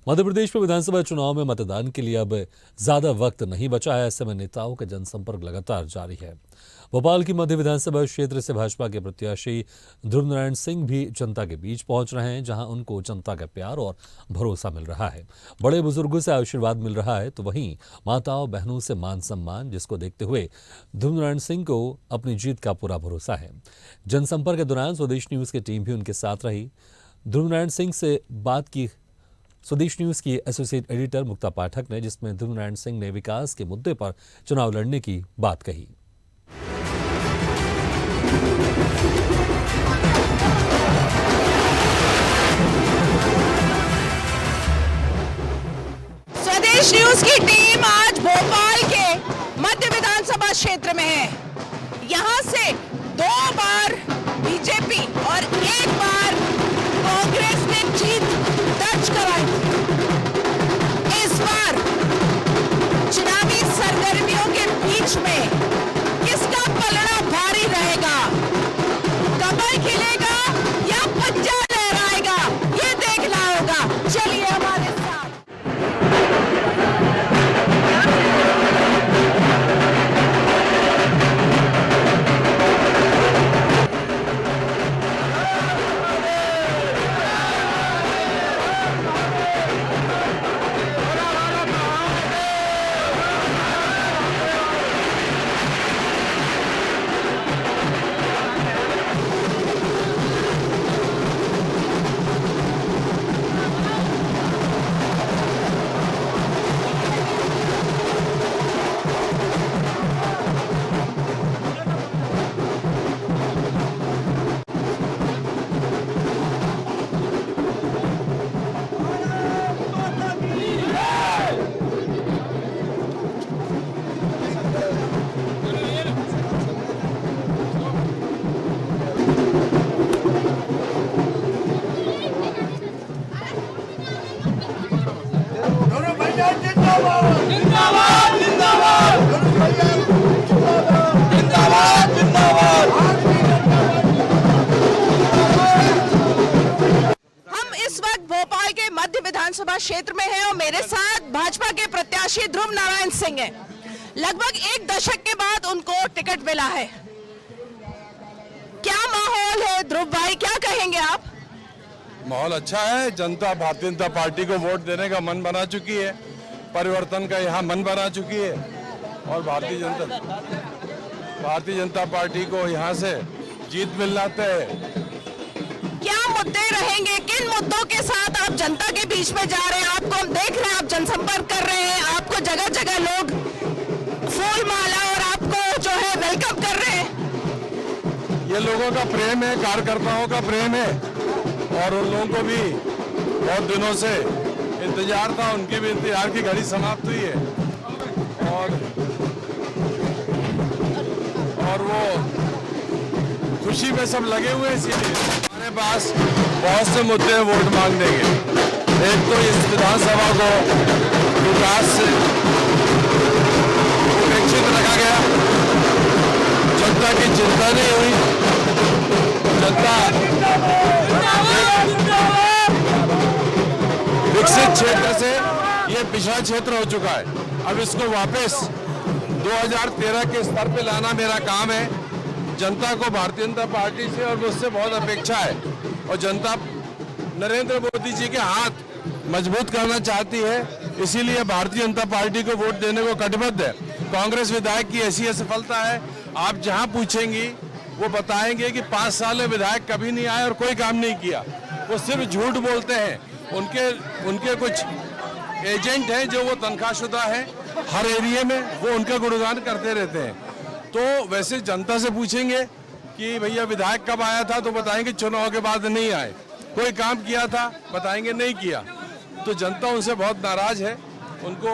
मध्य प्रदेश में विधानसभा चुनाव में मतदान के लिए अब ज्यादा वक्त नहीं बचा है। ऐसे में नेताओं का जनसंपर्क लगातार जारी है। भोपाल की मध्य विधानसभा क्षेत्र से भाजपा के प्रत्याशी ध्रुव नारायण सिंह भी जनता के बीच पहुंच रहे हैं, जहां उनको जनता का प्यार और भरोसा मिल रहा है। बड़े बुजुर्गों से आशीर्वाद मिल रहा है, तो वहीं माताओं बहनों से मान सम्मान, जिसको देखते हुए ध्रुव नारायण सिंह को अपनी जीत का पूरा भरोसा है। जनसंपर्क के दौरान स्वदेश न्यूज की टीम भी उनके साथ रही। ध्रुव नारायण सिंह से बात की स्वदेश न्यूज की एसोसिएट एडिटर मुक्ता पाठक ने, जिसमें ध्रुव नारायण सिंह ने विकास के मुद्दे पर चुनाव लड़ने की बात कही। स्वदेश न्यूज की टीम आज भोपाल के मध्य विधानसभा क्षेत्र में है। यहां से 2 बार बीजेपी और 1 बार कांग्रेस ने जीत दर्ज कराई। इस बार चुनावी सरगर्मियों के बीच में किसका पलड़ा भारी रहेगा? कमल खिलेगा या पंजा लहराएगा, ये देखना होगा। चलिए हमारे साथ। विधानसभा क्षेत्र में है और मेरे साथ भाजपा के प्रत्याशी ध्रुव नारायण सिंह हैं। लगभग 1 दशक के बाद उनको टिकट मिला है। क्या माहौल है ध्रुव भाई, क्या कहेंगे आप? माहौल अच्छा है। जनता भारतीय जनता पार्टी को वोट देने का मन बना चुकी है, परिवर्तन का यहाँ मन बना चुकी है और भारतीय जनता पार्टी को यहाँ से जीत मिलना तय है। क्या मुद्दे रहेंगे, किन मुद्दों के साथ आप जनता के बीच में जा रहे हैं? आपको हम देख रहे हैं, आप जनसंपर्क कर रहे हैं, आपको जगह जगह लोग फूल माला और आपको जो है वेलकम कर रहे हैं। ये लोगों का प्रेम है, कार्यकर्ताओं का प्रेम है और उन लोगों को भी बहुत दिनों से इंतजार था, उनकी भी इंतजार की घड़ी समाप्त हुई है और वो खुशी में सब लगे हुए हैं। इसीलिए हमारे पास बहुत से मुद्दे वोट मांग देंगे। एक तो इस विधानसभा को विकास से उपेक्षित रखा गया, जनता की चिंता नहीं हुई, जनता विकसित क्षेत्र से ये पिछड़ा क्षेत्र हो चुका है। अब इसको वापस 2013 के स्तर पे लाना मेरा काम है। जनता को भारतीय जनता पार्टी से और मुझसे बहुत अपेक्षा है और जनता नरेंद्र मोदी जी के हाथ मजबूत करना चाहती है, इसीलिए भारतीय जनता पार्टी को वोट देने को कटिबद्ध है। कांग्रेस विधायक की ऐसी असफलता है, आप जहां पूछेंगी वो बताएंगे कि 5 साल में विधायक कभी नहीं आए और कोई काम नहीं किया। वो सिर्फ झूठ बोलते हैं। उनके कुछ एजेंट हैं जो वो तनख्वाहशुदा हैं, हर एरिया में वो उनका गुणगान करते रहते हैं। तो वैसे जनता से पूछेंगे कि भैया विधायक कब आया था, तो बताएंगे चुनाव के बाद नहीं आए। कोई काम किया था, बताएंगे नहीं किया। तो जनता उनसे बहुत नाराज है। उनको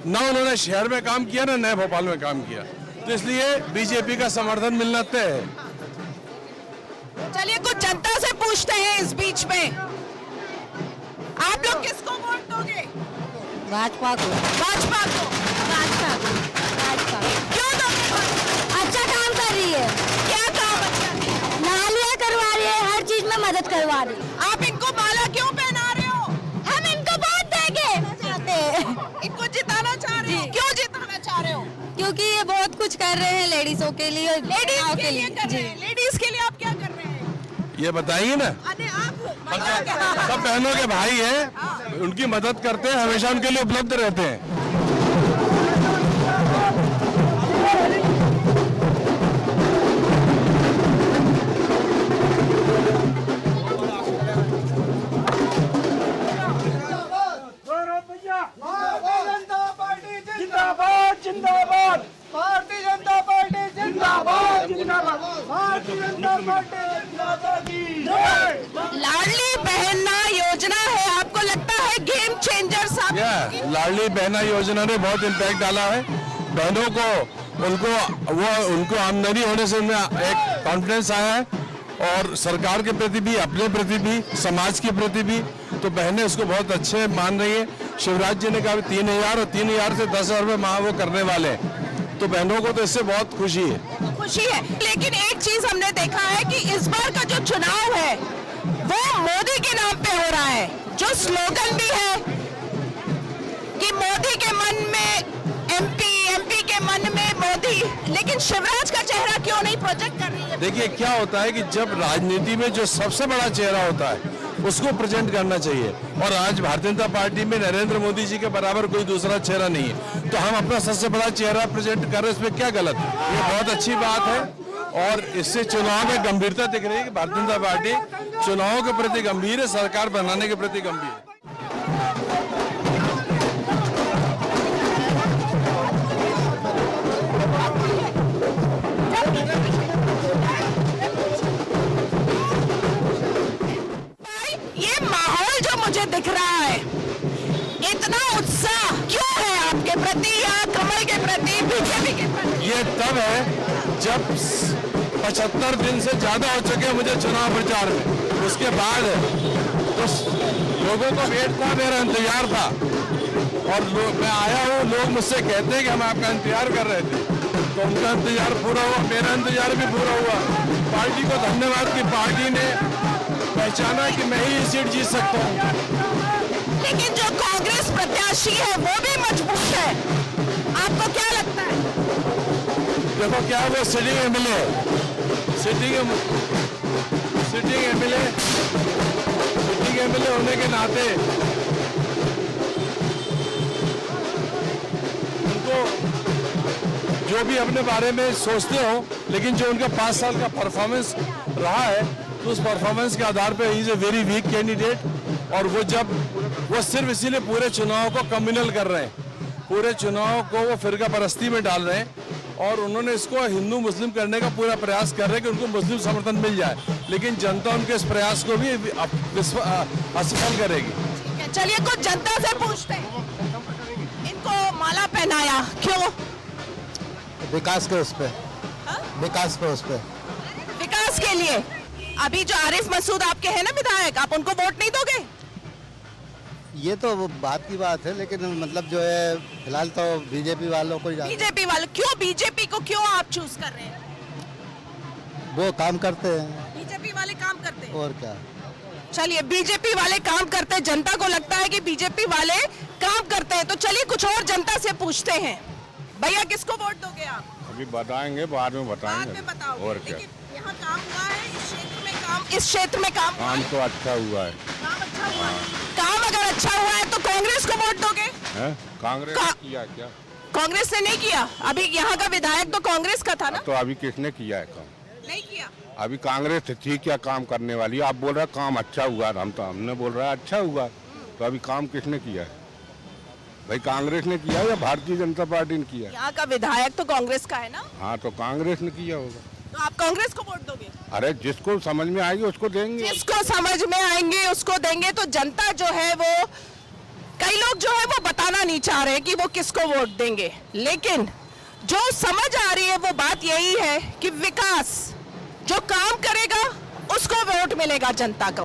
ना उन्होंने शहर में काम किया ना नए भोपाल में काम किया, तो इसलिए बीजेपी का समर्थन मिलना तय है। चलिए कुछ जनता से पूछते हैं इस बीच में। आप लोग किसको वोट दोगे? भाजपा को। भाजपा को। भाजपा को। भाजपा। क्यों दोगे? अच्छा काम कर रही है। क्या काम अच्छा है? नालियाँ करवा रही है, हर चीज में मदद करवा रही है। आप इनको माला क्यों पहना रहे हो? हम इनको बहुत कर रहे हैं लेडीजों के लिए, लेडीज के लिए कर रहे हैं। लेडीज के लिए आप क्या कर रहे हैं? ये बताइए ना, अरे आप सब बहनों के भाई हैं, उनकी मदद करते हैं, हमेशा उनके लिए उपलब्ध रहते हैं। जिंदाबाद जिंदाबाद भारतीय जनता पार्टी जिंदाबाद जिंदाबाद भारतीय जनता पार्टी जिंदाबाद जय। लाडली बहना योजना है, आपको लगता है गेम चेंजर साबित? लाडली बहना योजना ने बहुत इम्पैक्ट डाला है बहनों को, उनको आमदनी होने से उनमें एक कॉन्फिडेंस आया है, और सरकार के प्रति भी, अपने प्रति भी, समाज के प्रति भी, तो बहनें उसको बहुत अच्छे मान रही है। शिवराज जी ने कहा 3,000 और 3,000 से 10,000 रुपये माह वो करने वाले हैं, तो बहनों को तो इससे बहुत खुशी है। खुशी है, लेकिन एक चीज हमने देखा है कि इस बार का जो चुनाव है वो मोदी के नाम पे हो रहा है। जो स्लोगन भी है कि मोदी के मन में एमपी, एमपी के मन में मोदी, लेकिन शिवराज का चेहरा क्यों नहीं प्रोजेक्ट कर रही है? देखिए क्या होता है कि जब राजनीति में जो सबसे बड़ा चेहरा होता है उसको प्रेजेंट करना चाहिए, और आज भारतीय जनता पार्टी में नरेंद्र मोदी जी के बराबर कोई दूसरा चेहरा नहीं है, तो हम अपना सबसे बड़ा चेहरा प्रेजेंट कर रहे हैं, इसमें क्या गलत? ये बहुत अच्छी बात है, और इससे चुनाव में गंभीरता दिख रही है कि भारतीय जनता पार्टी चुनावों के प्रति गंभीर है, सरकार बनाने के प्रति गंभीर है। ये माहौल जो मुझे दिख रहा है, इतना उत्साह क्यों है आपके प्रति या कमल के प्रति, बीजेपी के प्रति? ये तब है जब 75 दिन से ज्यादा हो चुके हैं मुझे चुनाव प्रचार में, उसके बाद तो लोगों को वेट था, मेरा इंतजार था, और मैं आया हूँ, लोग मुझसे कहते हैं कि हम आपका इंतजार कर रहे थे, तो उनका इंतजार पूरा हुआ, मेरा इंतजार भी पूरा हुआ। पार्टी को धन्यवाद कि पार्टी ने पहचाना कि मैं ही ये सीट जीत सकता हूँ। लेकिन जो कांग्रेस प्रत्याशी है वो भी मजबूत है, आपको क्या लगता है? देखो क्या वो सिटिंग एमएलए होने के नाते उनको जो भी अपने बारे में सोचते हो, लेकिन जो उनका 5 साल का परफॉर्मेंस रहा है, तो उस परफॉर्मेंस के आधार पे he is a very weak candidate, और वो सिर्फ इसीलिए पूरे चुनाव को कम्युनल कर रहे हैं, पूरे चुनाव को वो फिरका परस्ती में डाल रहे हैं, और उन्होंने इसको हिंदू मुस्लिम करने का पूरा प्रयास कर रहे हैं कि उनको मुस्लिम समर्थन मिल जाए, लेकिन जनता उनके इस प्रयास को भी असफल करेगी। चलिए कुछ जनता से पूछते हैं, इनको माला पहनाया क्यों? विकास के उस पे, विकास पे, उस पे विकास के लिए। अभी जो आरिफ मसूद आपके हैं ना विधायक, आप उनको वोट नहीं दोगे? ये तो वो बात की बात है, लेकिन मतलब जो है फिलहाल तो बीजेपी वालों को ही बीजेपी वालों, क्यों बीजेपी को क्यों आप चूज कर रहे हैं? वो काम करते हैं, बीजेपी वाले काम करते हैं। और क्या। चलिए बीजेपी वाले काम करते हैं, जनता को लगता है कि बीजेपी वाले काम करते हैं, तो चलिए कुछ और जनता से पूछते हैं। भैया किसको वोट दोगे आप? अभी बताएंगे, बाद में बताएंगे। बाद में बताओगे। और क्या, लेकिन यहाँ काम हुआ है, इस क्षेत्र में काम हुआ काम है? तो अच्छा हुआ है। काम अच्छा हुआ है। काम अगर अच्छा हुआ है तो कांग्रेस को वोट दोगे? हैं? कांग्रेस का- ने किया क्या? कांग्रेस ने नहीं किया। अभी यहाँ का विधायक तो कांग्रेस का था ना? तो अभी किसने किया है काम? नहीं किया। अभी कांग्रेस थी क्या काम करने वाली? आप बोल रहे काम अच्छा हुआ, हमने बोल रहा है अच्छा हुआ, तो अभी काम किसने किया है भाई? कांग्रेस ने किया या भारतीय जनता पार्टी ने किया? यहाँ का विधायक तो कांग्रेस का है ना, हाँ, तो कांग्रेस ने किया होगा। तो आप कांग्रेस को वोट दोगे? अरे जिसको समझ में आएगी उसको देंगे। जिसको समझ में आएंगे उसको देंगे। तो जनता जो है वो, कई लोग जो है वो बताना नहीं चाह रहे कि वो किसको वोट देंगे, लेकिन जो समझ आ रही है वो बात यही है कि विकास जो काम करेगा उसको वोट मिलेगा जनता को।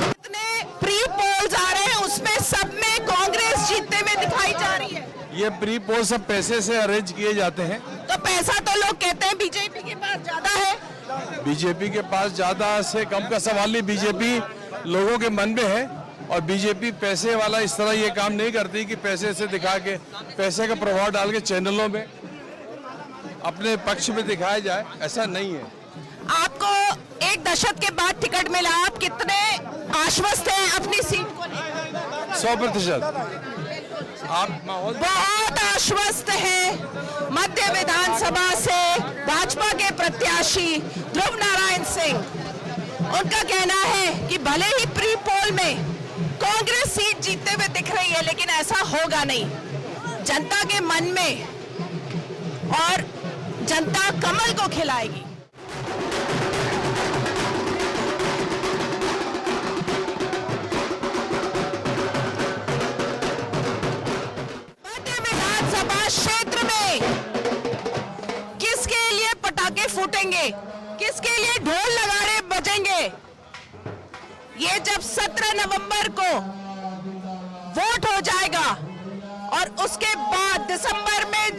इतने प्री पोल्स आ रहे हैं, उसमें सब में कांग्रेस जीतते हुए दिखाई जा रही है। ये प्री पोल सब पैसे से अरेंज किए जाते हैं। तो पैसा तो लोग कहते हैं बीजेपी के पास ज्यादा है। बीजेपी के पास ज्यादा से कम का सवाल नहीं, बीजेपी लोगों के मन में है और बीजेपी पैसे वाला इस तरह ये काम नहीं करती कि पैसे से दिखा के, पैसे का प्रभाव डाल के चैनलों में अपने पक्ष में दिखाया जाए, ऐसा नहीं है। आपको एक दशक के बाद टिकट मिला, आप कितने आश्वस्त हैं अपनी सीट को लेकर? 100%। आप माहौल बहुत आश्वस्त हैं। मध्य विधानसभा से भाजपा के प्रत्याशी ध्रुव नारायण सिंह, उनका कहना है कि भले ही प्री पोल में कांग्रेस सीट जीतते हुए दिख रही है, लेकिन ऐसा होगा नहीं। जनता के मन में और जनता कमल को खिलाएगी। मध्य विधानसभा क्षेत्र में किसके लिए पटाखे फूटेंगे, किसके लिए ढोल नगाड़े बजेंगे, ये जब 17 नवंबर को वोट हो जाएगा और उसके बाद दिसंबर में